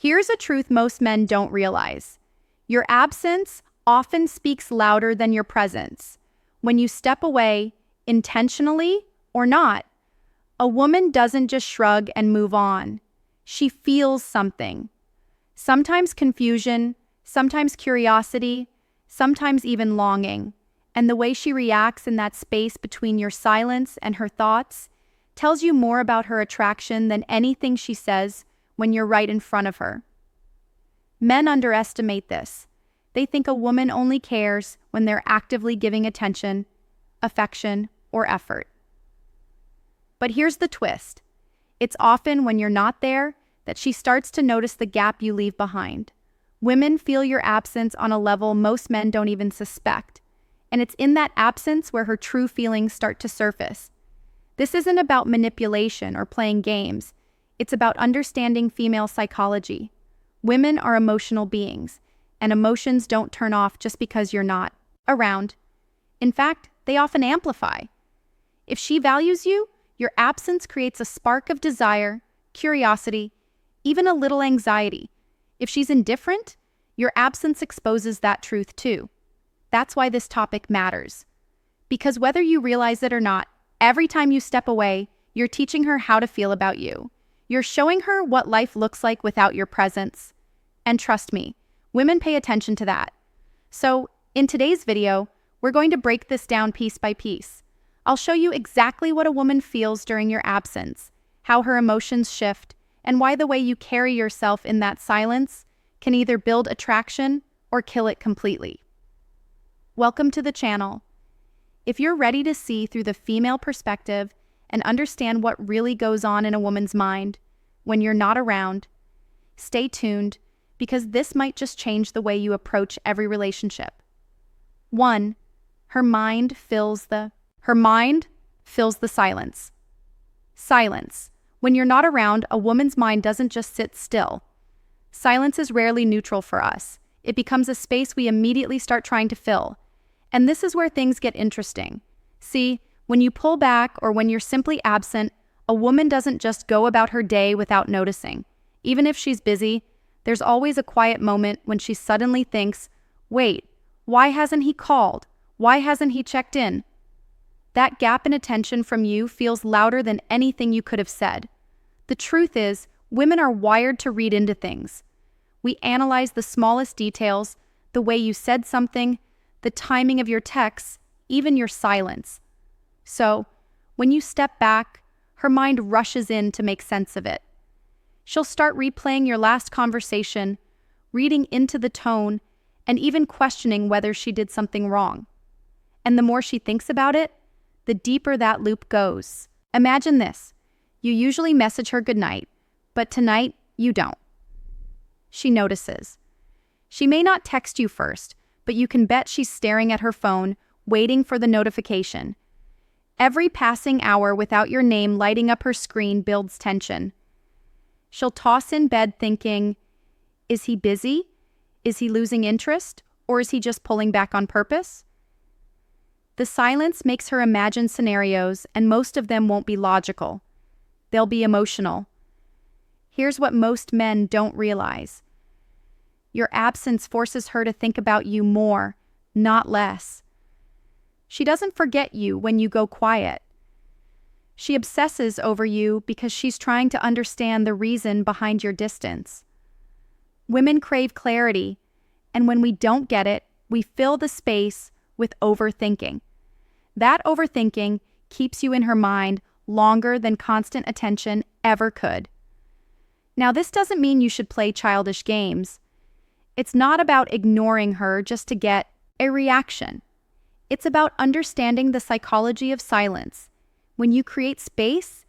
Here's a truth most men don't realize. Your absence often speaks louder than your presence. When you step away, intentionally or not, a woman doesn't just shrug and move on. She feels something. Sometimes confusion, sometimes curiosity, sometimes even longing. And the way she reacts in that space between your silence and her thoughts tells you more about her attraction than anything she says when you're right in front of her. Men underestimate this. They think a woman only cares when they're actively giving attention, affection, or effort. But here's the twist. It's often when you're not there that she starts to notice the gap you leave behind. Women feel your absence on a level most men don't even suspect. And it's in that absence where her true feelings start to surface. This isn't about manipulation or playing games. It's about understanding female psychology. Women are emotional beings, and emotions don't turn off just because you're not around. In fact, they often amplify. If she values you, your absence creates a spark of desire, curiosity, even a little anxiety. If she's indifferent, your absence exposes that truth too. That's why this topic matters. Because whether you realize it or not, every time you step away, you're teaching her how to feel about you. You're showing her what life looks like without your presence. And trust me, women pay attention to that. So, in today's video, we're going to break this down piece by piece. I'll show you exactly what a woman feels during your absence, how her emotions shift, and why the way you carry yourself in that silence can either build attraction or kill it completely. Welcome to the channel. If you're ready to see through the female perspective and understand what really goes on in a woman's mind when you're not around, stay tuned because this might just change the way you approach every relationship. 1. Her mind fills the silence. Silence. When you're not around, a woman's mind doesn't just sit still. Silence is rarely neutral for us. It becomes a space we immediately start trying to fill. And this is where things get interesting. See, when you pull back or when you're simply absent, a woman doesn't just go about her day without noticing. Even if she's busy, there's always a quiet moment when she suddenly thinks, wait, why hasn't he called? Why hasn't he checked in? That gap in attention from you feels louder than anything you could have said. The truth is, women are wired to read into things. We analyze the smallest details, the way you said something, the timing of your texts, even your silence. So, when you step back, her mind rushes in to make sense of it. She'll start replaying your last conversation, reading into the tone, and even questioning whether she did something wrong. And the more she thinks about it, the deeper that loop goes. Imagine this. You usually message her goodnight, but tonight you don't. She notices. She may not text you first, but you can bet she's staring at her phone, waiting for the notification. Every passing hour without your name lighting up her screen builds tension. She'll toss in bed thinking, is he busy? Is he losing interest? Or is he just pulling back on purpose? The silence makes her imagine scenarios, and most of them won't be logical. They'll be emotional. Here's what most men don't realize. Your absence forces her to think about you more, not less. She doesn't forget you when you go quiet. She obsesses over you because she's trying to understand the reason behind your distance. Women crave clarity, and when we don't get it, we fill the space with overthinking. That overthinking keeps you in her mind longer than constant attention ever could. Now, this doesn't mean you should play childish games. It's not about ignoring her just to get a reaction. It's about understanding the psychology of silence. When you create space,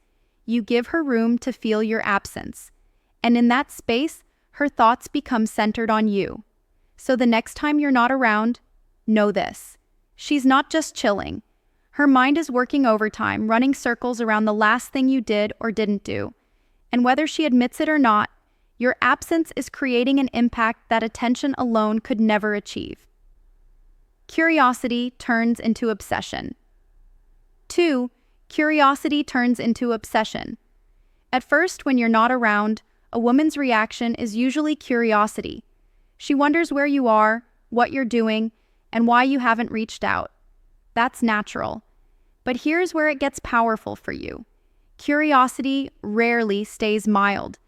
you give her room to feel your absence. And in that space, her thoughts become centered on you. So the next time you're not around, know this. She's not just chilling. Her mind is working overtime, running circles around the last thing you did or didn't do. And whether she admits it or not, your absence is creating an impact that attention alone could never achieve. Curiosity turns into obsession. 2. Curiosity turns into obsession. At first, when you're not around, a woman's reaction is usually curiosity. She wonders where you are, what you're doing, and why you haven't reached out. That's natural. But here's where it gets powerful for you. Curiosity rarely stays mild.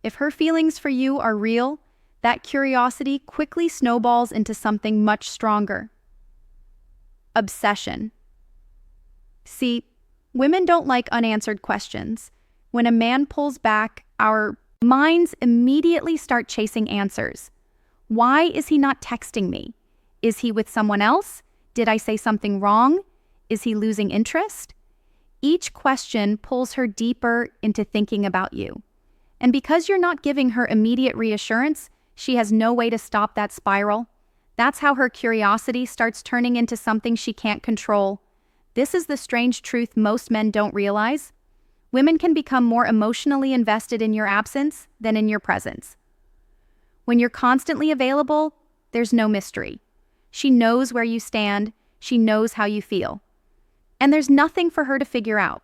If her feelings for you are real, that curiosity quickly snowballs into something much stronger. Obsession. See, women don't like unanswered questions. When a man pulls back, our minds immediately start chasing answers. Why is he not texting me? Is he with someone else? Did I say something wrong? Is he losing interest? Each question pulls her deeper into thinking about you. And because you're not giving her immediate reassurance, she has no way to stop that spiral. That's how her curiosity starts turning into something she can't control. This is the strange truth most men don't realize. Women can become more emotionally invested in your absence than in your presence. When you're constantly available, there's no mystery. She knows where you stand, she knows how you feel. And there's nothing for her to figure out.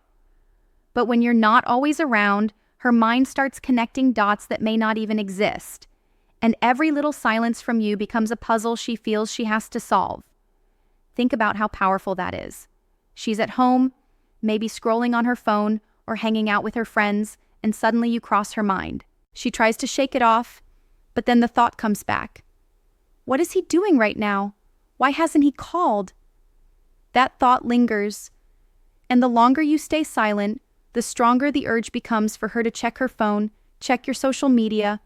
But when you're not always around, her mind starts connecting dots that may not even exist. And every little silence from you becomes a puzzle she feels she has to solve. Think about how powerful that is. She's at home, maybe scrolling on her phone or hanging out with her friends, and suddenly you cross her mind. She tries to shake it off, but then the thought comes back. What is he doing right now? Why hasn't he called? That thought lingers, and the longer you stay silent, the stronger the urge becomes for her to check her phone, check your social media,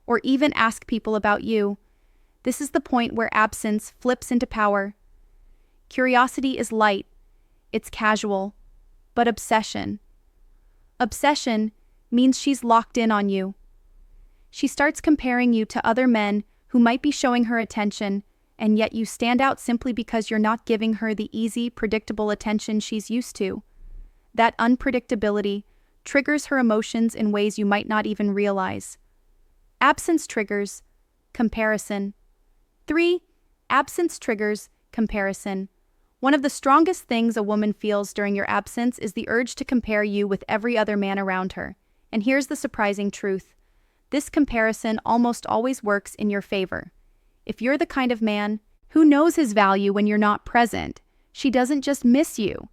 or even ask people about you. This is the point where absence flips into power. Curiosity is light, it's casual, but obsession means she's locked in on you. She starts comparing you to other men who might be showing her attention, and yet you stand out simply because you're not giving her the easy, predictable attention she's used to. That unpredictability triggers her emotions in ways you might not even realize. Absence triggers comparison. 3. Absence triggers comparison. One of the strongest things a woman feels during your absence is the urge to compare you with every other man around her. And here's the surprising truth. This comparison almost always works in your favor. If you're the kind of man who knows his value when you're not present, she doesn't just miss you.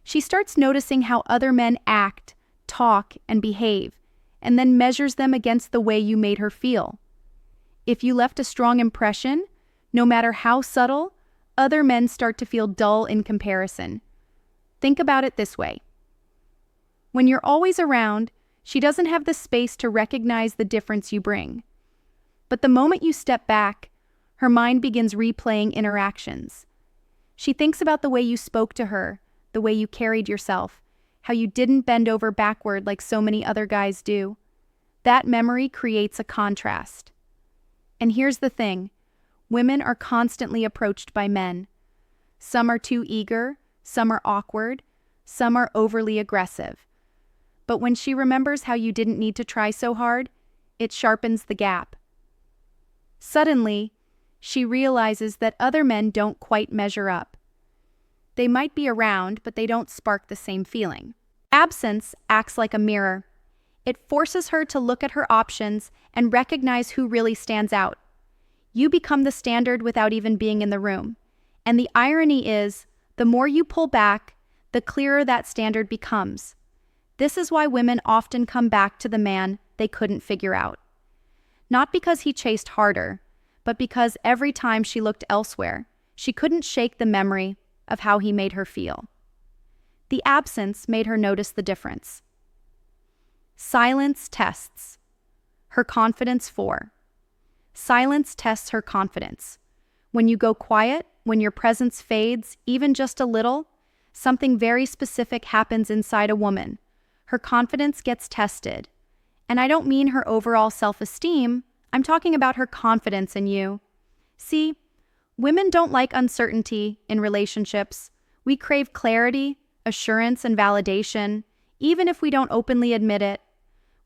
She starts noticing how other men act, talk, and behave, and then measures them against the way you made her feel. If you left a strong impression, no matter how subtle, other men start to feel dull in comparison. Think about it this way. When you're always around, she doesn't have the space to recognize the difference you bring. But the moment you step back, her mind begins replaying interactions. She thinks about the way you spoke to her, the way you carried yourself, how you didn't bend over backward like so many other guys do. That memory creates a contrast. And here's the thing. Women are constantly approached by men. Some are too eager, some are awkward, some are overly aggressive. But when she remembers how you didn't need to try so hard, it sharpens the gap. Suddenly, she realizes that other men don't quite measure up. They might be around, but they don't spark the same feeling. Absence acts like a mirror. It forces her to look at her options and recognize who really stands out. You become the standard without even being in the room. And the irony is, the more you pull back, the clearer that standard becomes. This is why women often come back to the man they couldn't figure out. Not because he chased harder, but because every time she looked elsewhere, she couldn't shake the memory of how he made her feel. The absence made her notice the difference. Silence tests her confidence. 4. Silence tests her confidence. When you go quiet, when your presence fades, even just a little, something very specific happens inside a woman. Her confidence gets tested. And I don't mean her overall self-esteem, I'm talking about her confidence in you. See, women don't like uncertainty in relationships. We crave clarity, assurance, and validation, even if we don't openly admit it.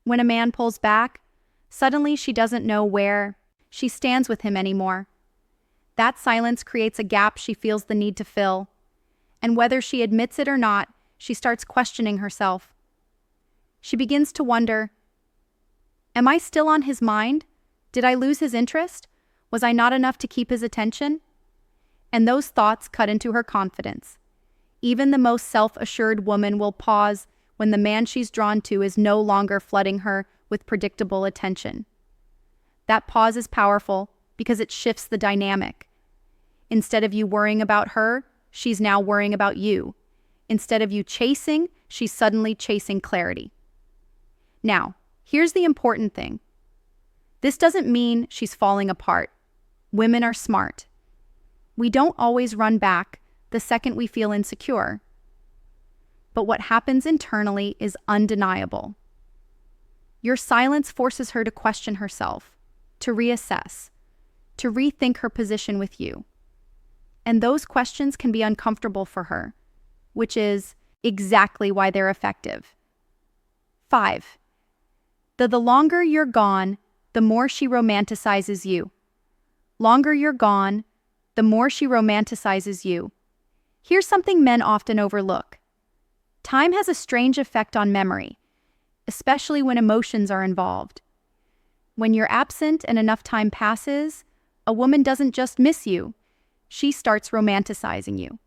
When a man pulls back, suddenly she doesn't know where she stands with him anymore. That silence creates a gap she feels the need to fill. And whether she admits it or not, she starts questioning herself. She begins to wonder, Am I still on his mind? Did I lose his interest? Was I not enough to keep his attention? And those thoughts cut into her confidence. Even the most self-assured woman will pause when the man she's drawn to is no longer flooding her with predictable attention. That pause is powerful because it shifts the dynamic. Instead of you worrying about her, she's now worrying about you. Instead of you chasing, she's suddenly chasing clarity. Now, here's the important thing. This doesn't mean she's falling apart. Women are smart. We don't always run back the second we feel insecure. But what happens internally is undeniable. Your silence forces her to question herself, to reassess, to rethink her position with you. And those questions can be uncomfortable for her, which is exactly why they're effective. 5. The longer you're gone, the more she romanticizes you. Longer you're gone, the more she romanticizes you. Here's something men often overlook. Time has a strange effect on memory, especially when emotions are involved. When you're absent and enough time passes, a woman doesn't just miss you, she starts romanticizing you.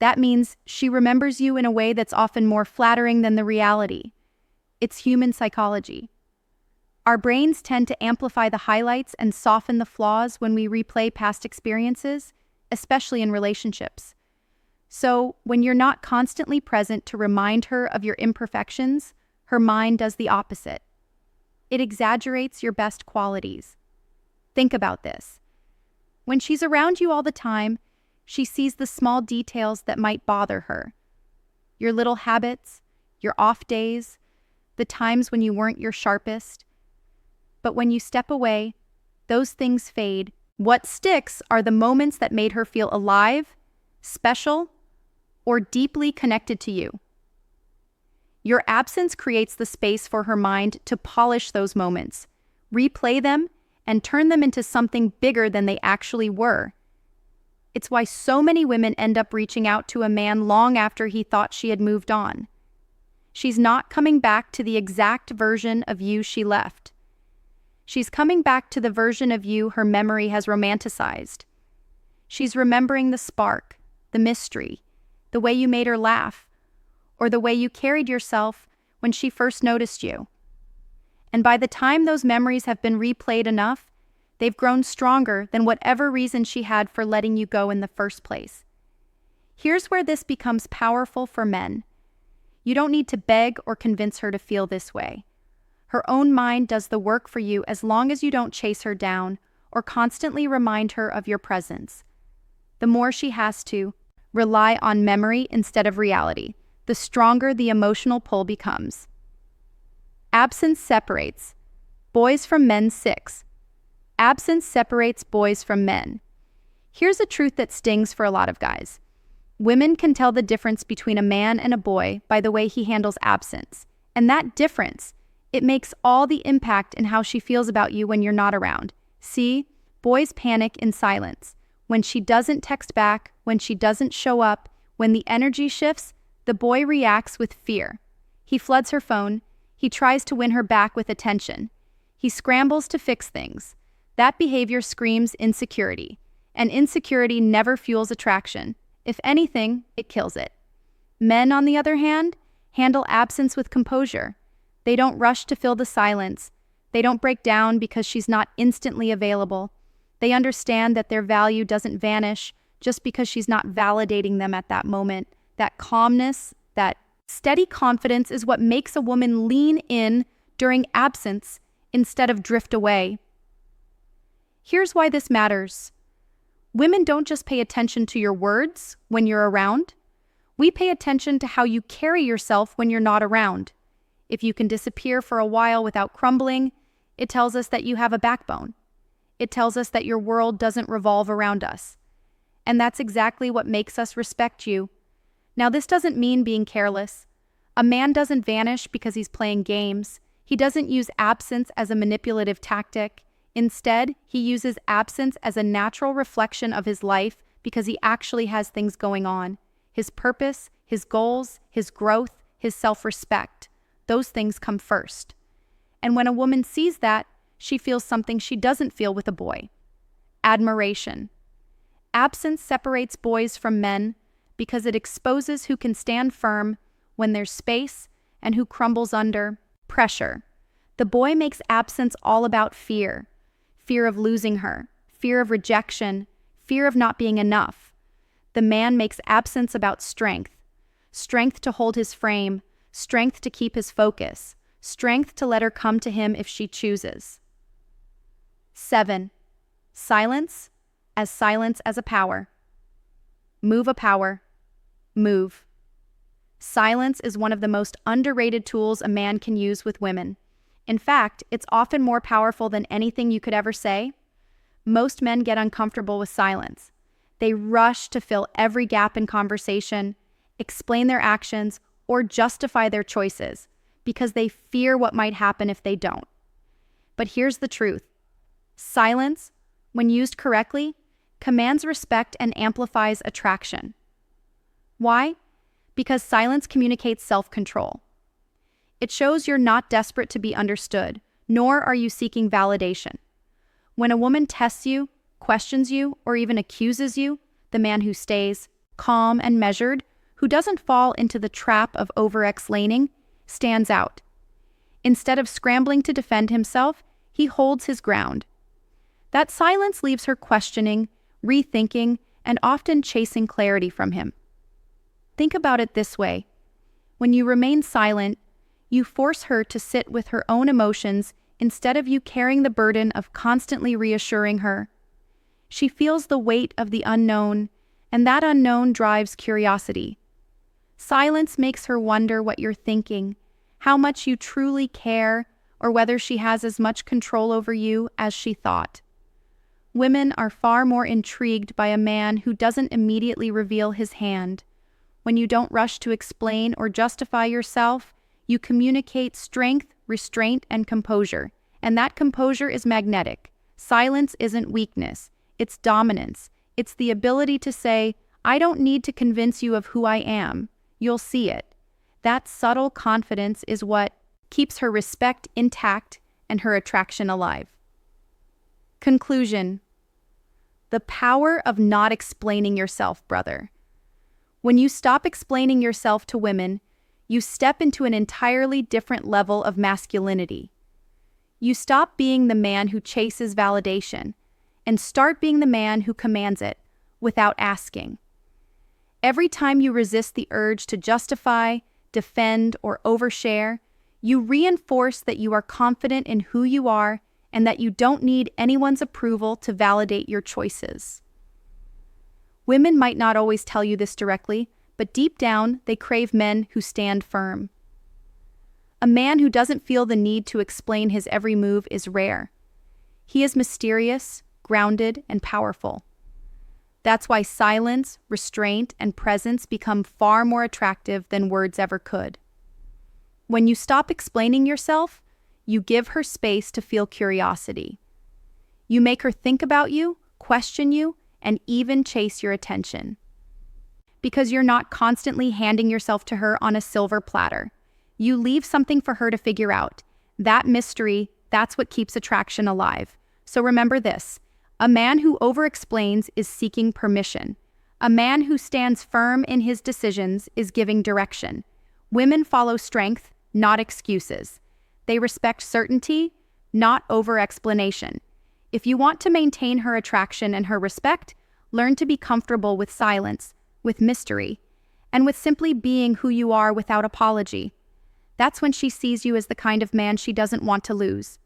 That means she remembers you in a way that's often more flattering than the reality. It's human psychology. Our brains tend to amplify the highlights and soften the flaws when we replay past experiences, especially in relationships. So, when you're not constantly present to remind her of your imperfections, her mind does the opposite. It exaggerates your best qualities. Think about this. When she's around you all the time, she sees the small details that might bother her. Your little habits, your off days, the times when you weren't your sharpest. But when you step away, those things fade. What sticks are the moments that made her feel alive, special, or deeply connected to you. Your absence creates the space for her mind to polish those moments, replay them, and turn them into something bigger than they actually were. It's why so many women end up reaching out to a man long after he thought she had moved on. She's not coming back to the exact version of you she left. She's coming back to the version of you her memory has romanticized. She's remembering the spark, the mystery, the way you made her laugh, or the way you carried yourself when she first noticed you. And by the time those memories have been replayed enough, they've grown stronger than whatever reason she had for letting you go in the first place. Here's where this becomes powerful for men. You don't need to beg or convince her to feel this way. Her own mind does the work for you as long as you don't chase her down or constantly remind her of your presence. The more she has to rely on memory instead of reality, the stronger the emotional pull becomes. Absence separates. Boys from men 6. Absence separates boys from men. Here's a truth that stings for a lot of guys. Women can tell the difference between a man and a boy by the way he handles absence. And that difference, it makes all the impact in how she feels about you when you're not around. See, boys panic in silence. When she doesn't text back, when she doesn't show up, when the energy shifts, the boy reacts with fear. He floods her phone. He tries to win her back with attention. He scrambles to fix things. That behavior screams insecurity. And insecurity never fuels attraction. If anything, it kills it. Men, on the other hand, handle absence with composure. They don't rush to fill the silence. They don't break down because she's not instantly available. They understand that their value doesn't vanish just because she's not validating them at that moment. That calmness, that steady confidence is what makes a woman lean in during absence instead of drift away. Here's why this matters. Women don't just pay attention to your words when you're around. We pay attention to how you carry yourself when you're not around. If you can disappear for a while without crumbling, it tells us that you have a backbone. It tells us that your world doesn't revolve around us. And that's exactly what makes us respect you. Now, this doesn't mean being careless. A man doesn't vanish because he's playing games. He doesn't use absence as a manipulative tactic. Instead, he uses absence as a natural reflection of his life because he actually has things going on. His purpose, his goals, his growth, his self-respect. Those things come first. And when a woman sees that, she feels something she doesn't feel with a boy: admiration. Absence separates boys from men because it exposes who can stand firm when there's space and who crumbles under pressure. The boy makes absence all about fear: fear of losing her, fear of rejection, fear of not being enough. The man makes absence about strength: strength to hold his frame, strength to keep his focus, strength to let her come to him if she chooses. 7. Silence as a power. Move a power. Move. Silence is one of the most underrated tools a man can use with women. In fact, it's often more powerful than anything you could ever say. Most men get uncomfortable with silence. They rush to fill every gap in conversation, explain their actions, or justify their choices because they fear what might happen if they don't. But here's the truth. Silence, when used correctly, commands respect and amplifies attraction. Why? Because silence communicates self-control. It shows you're not desperate to be understood, nor are you seeking validation. When a woman tests you, questions you, or even accuses you, the man who stays calm and measured, who doesn't fall into the trap of over-explaining, stands out. Instead of scrambling to defend himself, he holds his ground. That silence leaves her questioning, rethinking, and often chasing clarity from him. Think about it this way. When you remain silent, you force her to sit with her own emotions instead of you carrying the burden of constantly reassuring her. She feels the weight of the unknown, and that unknown drives curiosity. Silence makes her wonder what you're thinking, how much you truly care, or whether she has as much control over you as she thought. Women are far more intrigued by a man who doesn't immediately reveal his hand. When you don't rush to explain or justify yourself, you communicate strength, restraint, and composure. And that composure is magnetic. Silence isn't weakness, it's dominance. It's the ability to say, "I don't need to convince you of who I am. You'll see it." That subtle confidence is what keeps her respect intact and her attraction alive. Conclusion. The power of not explaining yourself, brother. When you stop explaining yourself to women, you step into an entirely different level of masculinity. You stop being the man who chases validation and start being the man who commands it without asking. Every time you resist the urge to justify, defend, or overshare, you reinforce that you are confident in who you are and that you don't need anyone's approval to validate your choices. Women might not always tell you this directly, but deep down, they crave men who stand firm. A man who doesn't feel the need to explain his every move is rare. He is mysterious, grounded, and powerful. That's why silence, restraint, and presence become far more attractive than words ever could. When you stop explaining yourself, you give her space to feel curiosity. You make her think about you, question you, and even chase your attention. Because you're not constantly handing yourself to her on a silver platter. You leave something for her to figure out. That mystery, that's what keeps attraction alive. So remember this: a man who over-explains is seeking permission. A man who stands firm in his decisions is giving direction. Women follow strength, not excuses. They respect certainty, not over-explanation. If you want to maintain her attraction and her respect, learn to be comfortable with silence, with mystery, and with simply being who you are without apology. That's when she sees you as the kind of man she doesn't want to lose.